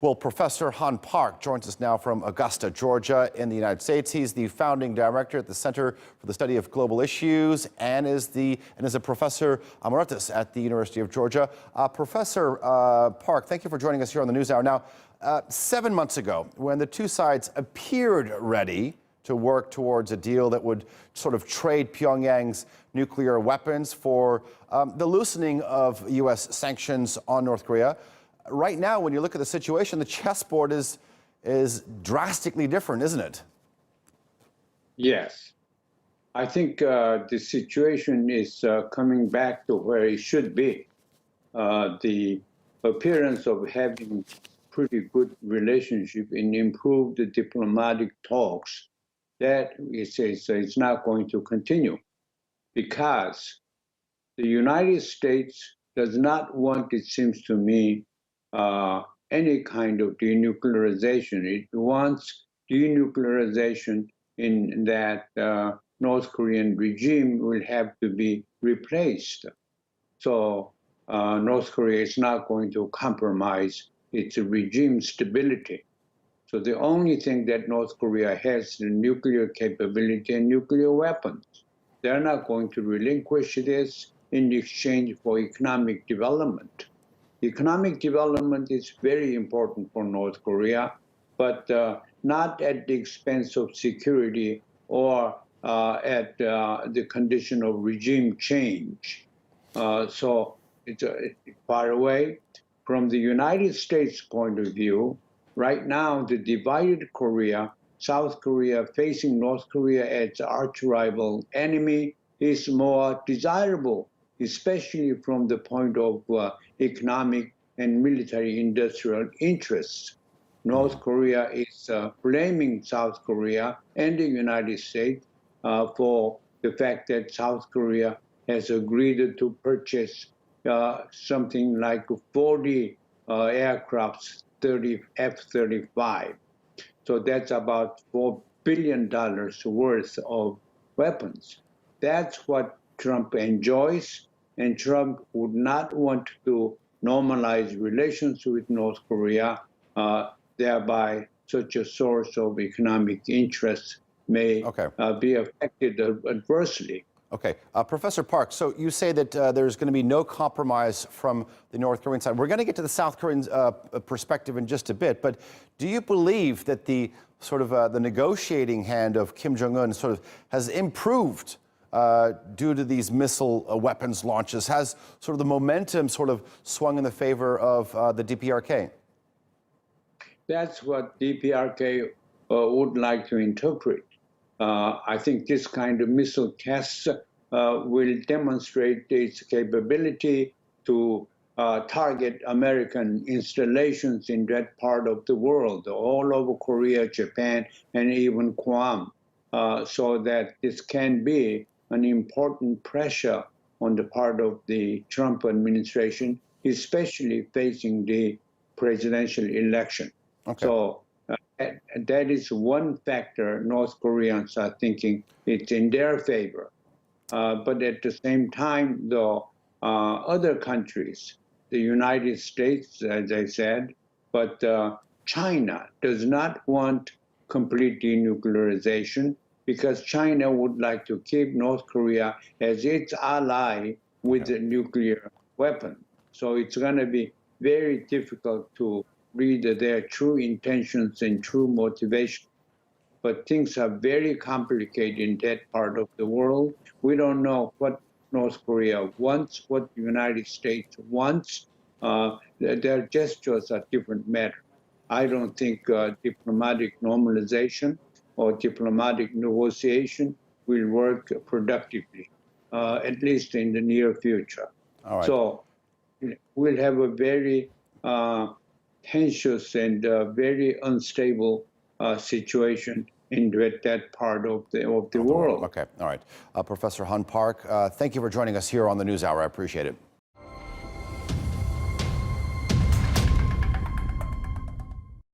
Well, Professor Han Park joins us now from Augusta, Georgia, in the United States. He's the founding director at the Center for the Study of Global Issues and is a professor Ameritus at the University of Georgia. Professor Park, thank you for joining us here on the NewsHour. Now, 7 months ago, when the two sides appeared ready to work towards a deal that would sort of trade Pyongyang's nuclear weapons for the loosening of U.S. sanctions on North Korea, right now, when you look at the situation, the chessboard is drastically different, isn't it? Yes. I think the situation is coming back to where it should be. The appearance of having pretty good relationship and improved diplomatic talks, that is not going to continue because the United States does not want, it seems to me, any kind of denuclearization. It wants denuclearization in that North Korean regime will have to be replaced. So North Korea is not going to compromise its regime stability. So the only thing that North Korea has is nuclear capability and nuclear weapons. They're not going to relinquish this in exchange for economic development. Economic development is very important for North Korea, but not at the expense of security or at the condition of regime change. So it's far away. From the United States point of view, right now, the divided Korea, South Korea facing North Korea as arch-rival enemy is more desirable, especially from the point of economic and military industrial interests. North Korea is blaming South Korea and the United States for the fact that South Korea has agreed to purchase something like 40 aircrafts, 30 F-35. So that's about $4 billion worth of weapons. That's what Trump enjoys, and Trump would not want to normalize relations with North Korea, thereby such a source of economic interest may be affected adversely. Okay. Professor Park, so you say that there's going to be no compromise from the North Korean side. We're going to get to the South Korean perspective in just a bit, but do you believe that the sort of the negotiating hand of Kim Jong-un sort of has improved due to these missile weapons launches? Has sort of the momentum sort of swung in the favor of the DPRK? That's what DPRK would like to interpret. I think this kind of missile tests will demonstrate its capability to target American installations in that part of the world, all over Korea, Japan, and even Guam, so that this can be an important pressure on the part of the Trump administration, especially facing the presidential election. Okay. So that is one factor North Koreans are thinking it's in their favor. But at the same time, though, other countries, the United States, as I said, but China does not want complete denuclearization, because China would like to keep North Korea as its ally with the nuclear weapon. So it's going to be very difficult to read their true intentions and true motivation. But things are very complicated in that part of the world. We don't know what North Korea wants, what the United States wants. Their gestures are different matter. I don't think diplomatic normalization or diplomatic negotiation will work productively, at least in the near future. All right. So we'll have a very tensious and very unstable situation in that part of the world. Okay, all right. Professor Han Park, thank you for joining us here on the NewsHour. I appreciate it.